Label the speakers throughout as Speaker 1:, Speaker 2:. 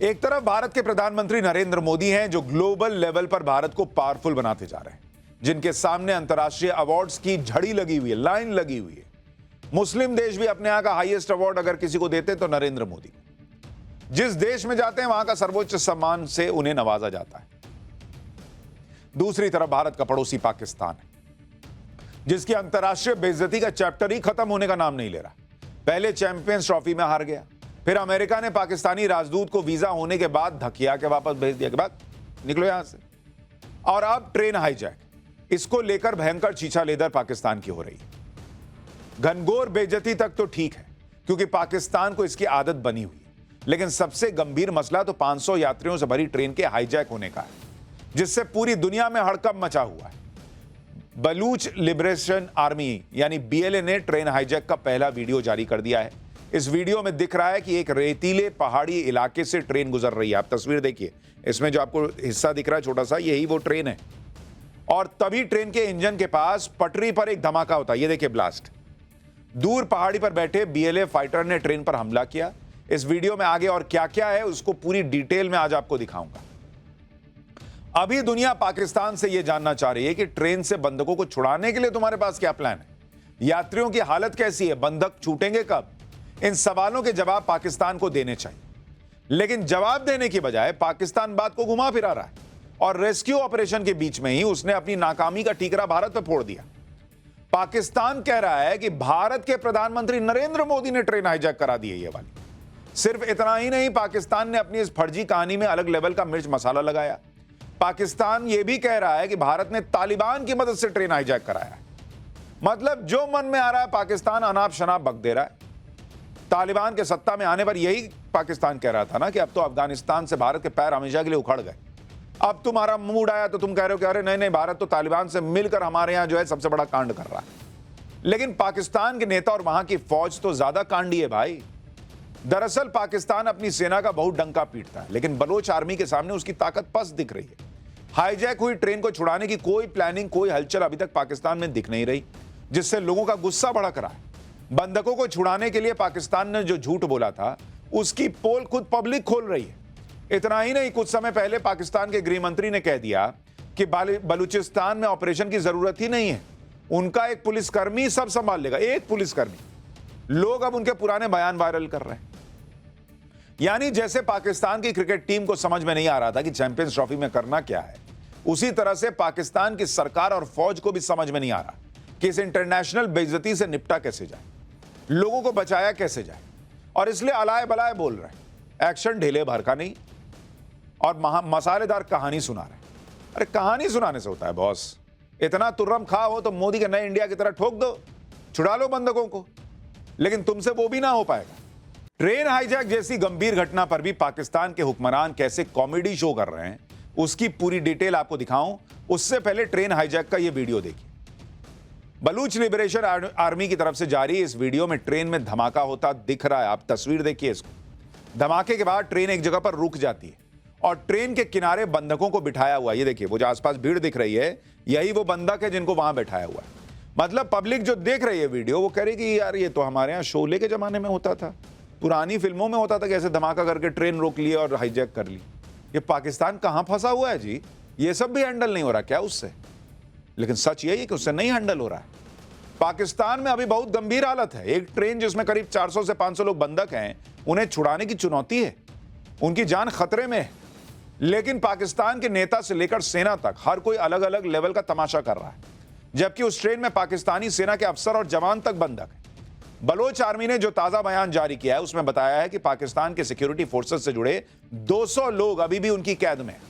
Speaker 1: एक तरफ भारत के प्रधानमंत्री नरेंद्र मोदी हैं जो ग्लोबल लेवल पर भारत को पावरफुल बनाते जा रहे हैं, जिनके सामने अंतर्राष्ट्रीय अवार्ड्स की झड़ी लगी हुई है, लाइन लगी हुई है। मुस्लिम देश भी अपने यहां का हाईएस्ट अवार्ड अगर किसी को देते तो नरेंद्र मोदी। जिस देश में जाते हैं वहां का सर्वोच्च सम्मान से उन्हें नवाजा जाता है। दूसरी तरफ भारत का पड़ोसी पाकिस्तान है, जिसकी अंतर्राष्ट्रीय बेइज्जती का चैप्टर ही खत्म होने का नाम नहीं ले रहा। पहले चैंपियंस ट्रॉफी में हार गया, फिर अमेरिका ने पाकिस्तानी राजदूत को वीजा होने के बाद धकिया के वापस भेज दिया के बाद निकलो यहां से, और अब ट्रेन हाईजैक, इसको लेकर भयंकर चीछा लेदर पाकिस्तान की हो रही है। घनघोर बेइज्जती तक तो ठीक है क्योंकि पाकिस्तान को इसकी आदत बनी हुई है, लेकिन सबसे गंभीर मसला तो 500 यात्रियों से भरी ट्रेन के हाईजैक होने का है, जिससे पूरी दुनिया में हड़कंप मचा हुआ है। बलूच लिबरेशन आर्मी यानी बीएलए ने ट्रेन हाईजैक का पहला वीडियो जारी कर दिया है। इस वीडियो में दिख रहा है कि एक रेतीले पहाड़ी इलाके से ट्रेन गुजर रही है। आप तस्वीर देखिए, इसमें जो आपको हिस्सा दिख रहा है छोटा सा, यही वो ट्रेन है। और तभी ट्रेन के इंजन के पास पटरी पर एक धमाका होता है। ये देखिए ब्लास्ट। दूर पहाड़ी पर बैठे बीएलए फाइटर ने ट्रेन पर हमला किया। इस वीडियो में आगे और क्या क्या है उसको पूरी डिटेल में आज आपको दिखाऊंगा। अभी दुनिया पाकिस्तान से यह जानना चाह रही है कि ट्रेन से बंधकों को छुड़ाने के लिए तुम्हारे पास क्या प्लान है, यात्रियों की हालत कैसी है, बंधक छूटेंगे कब। इन सवालों के जवाब पाकिस्तान को देने चाहिए, लेकिन जवाब देने की बजाय पाकिस्तान बात को घुमा फिरा रहा है और रेस्क्यू ऑपरेशन के बीच में ही उसने अपनी नाकामी का ठीकरा भारत पर फोड़ दिया। पाकिस्तान कह रहा है कि भारत के प्रधानमंत्री नरेंद्र मोदी ने ट्रेन हाईजैक करा दी है ये वाली। सिर्फ इतना ही नहीं, पाकिस्तान ने अपनी इस फर्जी कहानी में अलग लेवल का मिर्च मसाला लगाया। पाकिस्तान यह भी कह रहा है कि भारत ने तालिबान की मदद से ट्रेन हाईजैक कराया है। मतलब जो मन में आ रहा है पाकिस्तान अनाप शनाप बक दे रहा है। तालिबान के सत्ता में आने पर यही पाकिस्तान कह रहा था ना कि अब तो अफगानिस्तान से भारत के पैर हमेशा के लिए उखड़ गए। अब तुम्हारा मूड आया तो तुम कह रहे हो कि अरे नहीं नहीं, भारत तो तालिबान से मिलकर हमारे यहां जो है सबसे बड़ा कांड कर रहा है। लेकिन पाकिस्तान के नेता और वहां की फौज तो ज्यादा कांडी है भाई। दरअसल पाकिस्तान अपनी सेना का बहुत डंका पीटता है, लेकिन बलोच आर्मी के सामने उसकी ताकत पस्त दिख रही है। हाईजैक हुई ट्रेन को छुड़ाने की कोई प्लानिंग, कोई हलचल अभी तक पाकिस्तान में दिख नहीं रही, जिससे लोगों का गुस्सा भड़क रहा है। बंधकों को छुड़ाने के लिए पाकिस्तान ने जो झूठ बोला था उसकी पोल खुद पब्लिक खोल रही है। इतना ही नहीं, कुछ समय पहले पाकिस्तान के गृह मंत्री ने कह दिया कि बलूचिस्तान में ऑपरेशन की जरूरत ही नहीं है, उनका एक पुलिसकर्मी सब संभाल लेगा। एक पुलिसकर्मी। लोग अब उनके पुराने बयान वायरल कर रहे हैं। यानी जैसे पाकिस्तान की क्रिकेट टीम को समझ में नहीं आ रहा था कि चैंपियंस ट्रॉफी में करना क्या है, उसी तरह से पाकिस्तान की सरकार और फौज को भी समझ में नहीं आ रहा कि इस इंटरनेशनल बेइज्जती से निपटा कैसे जाए, लोगों को बचाया कैसे जाए, और इसलिए अलाए बलाए बोल रहे हैं। एक्शन ढीले भर का नहीं और मसालेदार कहानी सुना रहे हैं। अरे कहानी सुनाने से होता है बॉस, इतना तुर्रम खा हो तो मोदी के नए इंडिया की तरह ठोक दो, छुड़ा लो बंधकों को, लेकिन तुमसे वो भी ना हो पाएगा। ट्रेन हाईजैक जैसी गंभीर घटना पर भी पाकिस्तान के हुक्मरान कैसे कॉमेडी शो कर रहे हैं, उसकी पूरी डिटेल आपको दिखाऊं, उससे पहले ट्रेन हाईजैक का यह वीडियो देखिए। बलूच लिबरेशन आर्मी की तरफ से जारी इस वीडियो में ट्रेन में धमाका होता दिख रहा है। आप तस्वीर देखिए इसको। धमाके के बाद ट्रेन एक जगह पर रुक जाती है और ट्रेन के किनारे बंधकों को बिठाया हुआ, ये देखिए वो जो आसपास भीड़ दिख रही है, यही वो बंधक है जिनको वहां बैठाया हुआ है। मतलब पब्लिक जो देख रही है वीडियो, वो कह रही कि यार ये तो हमारे यहाँ शोले के जमाने में होता था, पुरानी फिल्मों में होता था, कैसे धमाका करके ट्रेन रोक ली और हाईजैक कर ली। ये पाकिस्तान कहां फंसा हुआ है जी? ये सब भी हैंडल नहीं हो रहा क्या उससे? लेकिन सच यही है कि उससे नहीं हैंडल हो रहा है। पाकिस्तान में अभी बहुत गंभीर हालत है। एक ट्रेन जिसमें करीब 400 से 500 लोग बंधक हैं, उन्हें छुड़ाने की चुनौती है, उनकी जान खतरे में है। लेकिन पाकिस्तान के नेता से लेकर सेना तक हर कोई अलग अलग लेवल का तमाशा कर रहा है, जबकि उस ट्रेन में पाकिस्तानी सेना के अफसर और जवान तक बंधक है। बलोच आर्मी ने जो ताजा बयान जारी किया है उसमें बताया है कि पाकिस्तान के सिक्योरिटी फोर्सेस से जुड़े 200 लोग अभी भी उनकी कैद में हैं।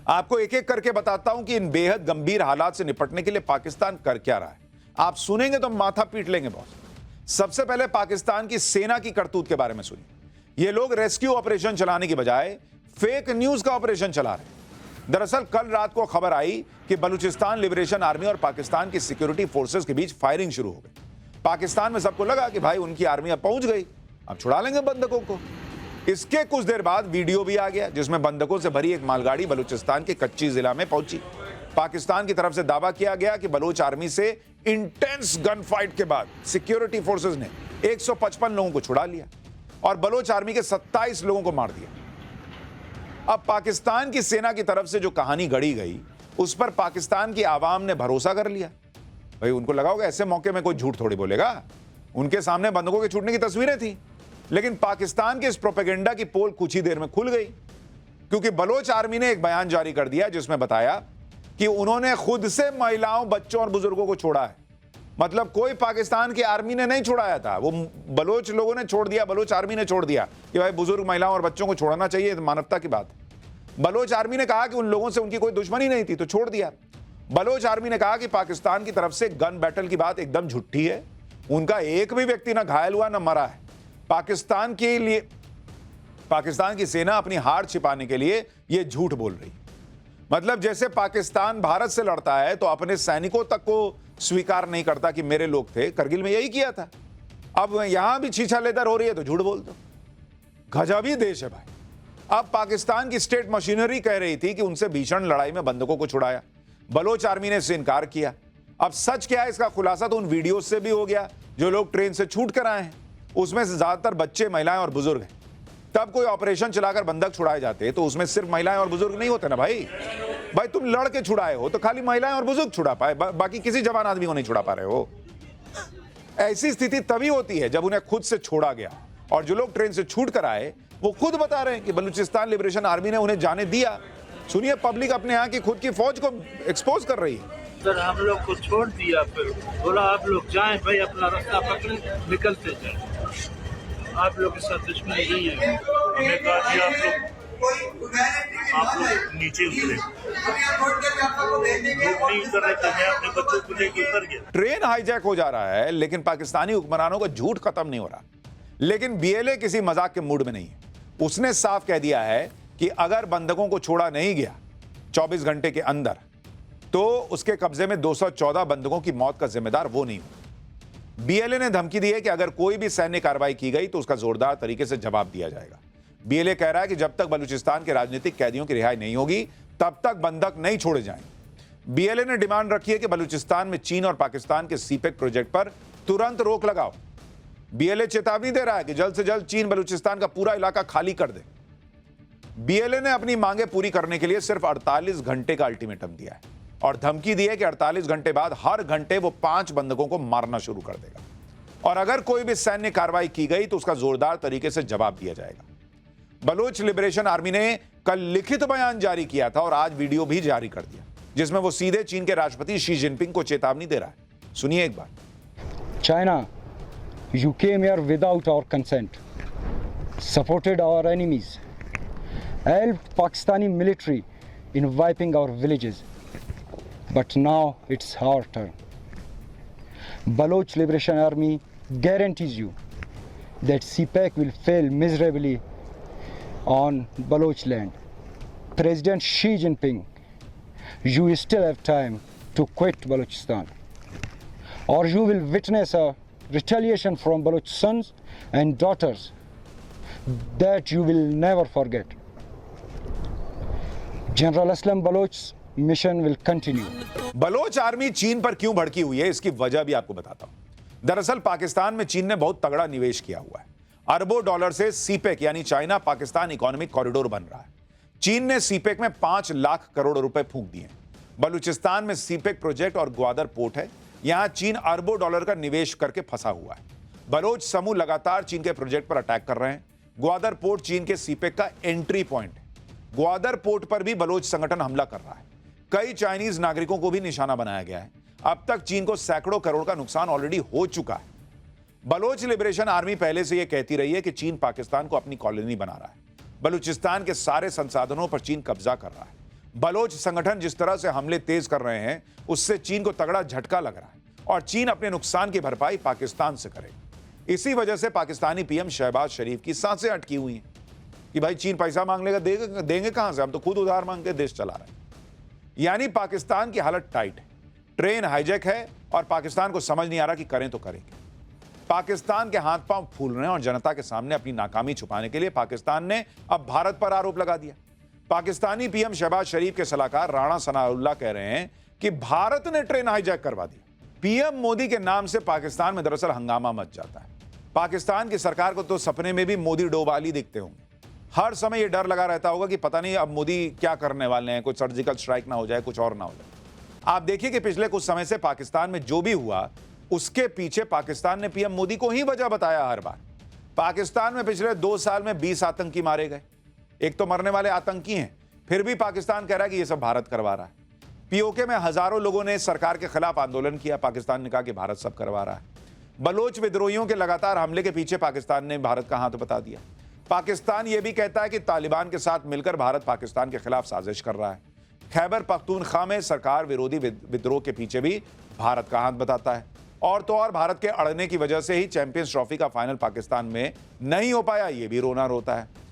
Speaker 1: आपको एक एक करके बताता हूं कि इन बेहद गंभीर हालात से निपटने के लिए पाकिस्तान कर क्या रहा है। आप सुनेंगे तो माथा पीट लेंगे बॉस। सबसे पहले पाकिस्तान की सेना की करतूत के बारे में सुनिए। ये लोग रेस्क्यू ऑपरेशन चलाने की बजाय फेक न्यूज का ऑपरेशन चला रहे हैं। दरअसल कल रात को खबर आई कि बलूचिस्तान लिबरेशन आर्मी और पाकिस्तान की सिक्योरिटी फोर्सेस के बीच फायरिंग शुरू हो गई। पाकिस्तान में सबको लगा कि भाई उनकी आर्मी अब पहुंच गई, अब छुड़ा लेंगे बंधकों को। इसके कुछ देर बाद वीडियो भी आ गया जिसमें बंधकों से भरी एक मालगाड़ी बलूचिस्तान के कच्ची जिला में पहुंची। पाकिस्तान की तरफ से दावा किया गया कि बलोच आर्मी से इंटेंस गन फाइट के बाद सिक्योरिटी फोर्सेस ने 155 लोगों को छुड़ा लिया। और बलोच आर्मी के 27 लोगों को मार दिया। अब पाकिस्तान की सेना की तरफ से जो कहानी गढ़ी गई उस पर पाकिस्तान की आवाम ने भरोसा कर लिया। भाई उनको लगा होगा ऐसे मौके में कोई झूठ थोड़ी बोलेगा, उनके सामने बंदूकों के छूटने की तस्वीरें थी। लेकिन पाकिस्तान के इस प्रोपेगेंडा की पोल कुछ ही देर में खुल गई, क्योंकि बलोच आर्मी ने एक बयान जारी कर दिया जिसमें बताया कि उन्होंने खुद से महिलाओं, बच्चों और बुजुर्गों को छोड़ा है। मतलब कोई पाकिस्तान की आर्मी ने नहीं छुड़ाया था, वो बलोच लोगों ने छोड़ दिया, बलोच आर्मी ने छोड़ दिया कि भाई बुजुर्ग, महिलाओं और बच्चों को छोड़ना चाहिए, तो मानवता की बात है। बलोच आर्मी ने कहा कि उन लोगों से उनकी कोई दुश्मनी नहीं थी तो छोड़ दिया। बलोच आर्मी ने कहा कि पाकिस्तान की तरफ से गन बैटल की बात एकदम झूठी है, उनका एक भी व्यक्ति ना घायल हुआ ना मरा है। पाकिस्तान की सेना अपनी हार छिपाने के लिए यह झूठ बोल रही। मतलब जैसे पाकिस्तान भारत से लड़ता है तो अपने सैनिकों तक को स्वीकार नहीं करता कि मेरे लोग थे, करगिल में यही किया था। अब यहां भी छीछा लेदर हो रही है तो झूठ बोल दो। गजबी देश है भाई। अब पाकिस्तान की स्टेट मशीनरी कह रही थी कि उनसे भीषण लड़ाई में बंदूकों को छुड़ाया, बलोच आर्मी ने इससे इनकार किया। अब सच क्या है इसका खुलासा तो उन वीडियो से भी हो गया जो लोग ट्रेन से छूट कर आए हैं, उसमें से ज्यादातर बच्चे, महिलाएं और बुजुर्ग हैं। तब कोई ऑपरेशन चलाकर बंदूक छुड़ाए जाते तो उसमें सिर्फ महिलाएं और बुजुर्ग नहीं होते ना भाई। तुम लड़ के छुड़ाए हो तो खाली महिलाएं और बुजुर्ग छुड़ा पाए, बाकी किसी जवान आदमी को नहीं छुड़ा पा रहे हो। ऐसी स्थिति तभी होती है जब उन्हें खुद से छोड़ा गया, और जो लोग ट्रेन से छूट कर आए वो खुद बता रहे हैं कि बलूचिस्तान लिबरेशन आर्मी ने उन्हें जाने दिया। सुनिए, पब्लिक अपने यहाँ की खुद की फौज को एक्सपोज कर रही है।
Speaker 2: सर हम लोग को छोड़ दिया, फिर बोला आप लोग जाएं भाई, अपना रास्ता पकड़े, निकलते जाए, आप लोग के साथ दुश्मनी नहीं है। हमने कहा कि आप लोग नीचे उतरे, लोग नहीं उतर रहे थे, मैं अपने बच्चों को लेकर उतर गया।
Speaker 1: ट्रेन हाईजैक हो जा रहा है लेकिन पाकिस्तानी हुक्मरानों का झूठ खत्म नहीं हो रहा। लेकिन बीएलए किसी मजाक के मूड में नहीं है। उसने साफ कह दिया है कि अगर बंदकों को छोड़ा नहीं गया 24 घंटे के अंदर तो उसके कब्जे में 214 बंदकों की मौत का जिम्मेदार वो नहीं होगा। बीएलए ने धमकी दी है कि अगर कोई भी सैन्य कार्रवाई की गई तो उसका जोरदार तरीके से जवाब दिया जाएगा। बीएलए कह रहा है कि जब तक बलूचिस्तान के राजनीतिक कैदियों की रिहाई नहीं होगी तब तक बंदक नहीं छोड़े जाएंगे। बीएलए ने डिमांड रखी है कि बलूचिस्तान में चीन और पाकिस्तान के सीपेक प्रोजेक्ट पर तुरंत रोक लगाओ। बीएलए चेतावनी दे रहा है कि जल्द से जल्द चीन बलूचिस्तान का पूरा इलाका खाली कर दे। बीएलए ने अपनी मांगे पूरी करने के लिए सिर्फ 48 घंटे का अल्टीमेटम दिया है और धमकी दी है कि 48 घंटे बाद हर घंटे वो 5 बंदकों को मारना शुरू कर देगा, और अगर कोई भी सैन्य कार्रवाई की गई तो उसका जोरदार तरीके से जवाब दिया जाएगा। बलोच लिबरेशन आर्मी ने कल लिखित बयान जारी किया था और आज वीडियो भी जारी कर दिया जिसमें वो सीधे चीन के राष्ट्रपति शी जिनपिंग को चेतावनी दे रहा है। सुनिए एक बार।
Speaker 3: China, you came here without our consent, supported our enemies, helped Pakistani military in wiping our villages, but now it's our turn. Baloch Liberation Army guarantees you that CPAC will fail miserably on Baloch land. President Xi Jinping, you still have time to quit Balochistan, or you will witness a retaliation from Baloch sons and daughters that you will never forget. General Aslam Baloch's mission will continue.
Speaker 1: Baloch army चीन पर क्यों भड़की हुई है इसकी वजह भी आपको बताता हूं। दरअसल पाकिस्तान में चीन ने बहुत तगड़ा निवेश किया हुआ है। अरबों डॉलर से सीपेक यानी चाइना पाकिस्तान इकोनॉमिक कॉरिडोर बन रहा है। चीन ने सीपेक में 5 लाख करोड़ रुपए फूंक दिए। बलूचिस्तान में सीपेक प्रोजेक्ट और ग्वादर पोर्ट है, यहां चीन अरबों डॉलर का निवेश करके फंसा हुआ है। बलोच समूह लगातार चीन के प्रोजेक्ट पर अटैक कर रहे हैं। ग्वादर पोर्ट चीन के सीपेक का एंट्री पॉइंट है। ग्वादर पोर्ट पर भी बलोच संगठन हमला कर रहा है। कई चाइनीज नागरिकों को भी निशाना बनाया गया है। अब तक चीन को सैकड़ों करोड़ का नुकसान ऑलरेडी हो चुका है। बलोच लिबरेशन आर्मी पहले से यह कहती रही है कि चीन पाकिस्तान को अपनी कॉलोनी बना रहा है। बलूचिस्तान के सारे संसाधनों पर चीन कब्जा कर रहा है। बलोच संगठन जिस तरह से हमले तेज कर रहे हैं उससे चीन को तगड़ा झटका लग रहा है और चीन अपने नुकसान की भरपाई पाकिस्तान से करेगा। इसी वजह से पाकिस्तानी पीएम शहबाज शरीफ की सांसें अटकी हुई हैं कि भाई चीन पैसा मांग लेगा, देंगे कहां से, हम तो खुद उधार मांग के देश चला रहे हैं। यानी पाकिस्तान की हालत टाइट है। ट्रेन हाईजैक है और पाकिस्तान को समझ नहीं आ रहा कि करें तो करें क्या। पाकिस्तान के हाथ पांव फूल रहे हैं और जनता के सामने अपनी नाकामी छुपाने के लिए पाकिस्तान ने अब भारत पर आरोप लगा दिया। पाकिस्तानी पीएम शहबाज शरीफ के सलाहकार राणा सनाउल्लाह कह रहे हैं कि भारत ने ट्रेन हाईजैक करवा दी। पीएम मोदी के नाम से पाकिस्तान में दरअसल हंगामा मच जाता है। पाकिस्तान की सरकार को तो सपने में भी मोदी डोभाल दिखते होंगे। हर समय ये डर लगा रहता होगा कि पता नहीं अब मोदी क्या करने वाले हैं, कुछ सर्जिकल स्ट्राइक ना हो जाए, कुछ और ना हो जाए। आप देखिए कि पिछले कुछ समय से पाकिस्तान में जो भी हुआ उसके पीछे पाकिस्तान ने पीएम मोदी को ही वजह बताया हर बार। पाकिस्तान में पिछले 2 साल में 20 आतंकी मारे गए। एक तो मरने वाले आतंकी हैं, फिर भी पाकिस्तान कह रहा है कि ये सब भारत करवा रहा है। पीओके में हजारों लोगों ने सरकार के खिलाफ आंदोलन किया, पाकिस्तान ने कहा कि भारत सब करवा रहा है। बलोच विद्रोहियों के लगातार हमले के पीछे पाकिस्तान ने भारत का हाथ बता दिया। पाकिस्तान यह भी कहता है कि तालिबान के साथ मिलकर भारत पाकिस्तान के खिलाफ साजिश कर रहा है। खैबर पख्तूनख्वा में सरकार विरोधी विद्रोह के पीछे भी भारत का हाथ बताता है। और तो और भारत के अड़ने की वजह से ही चैंपियंस ट्रॉफी का फाइनल पाकिस्तान में नहीं हो पाया, ये भी रोना रोता है।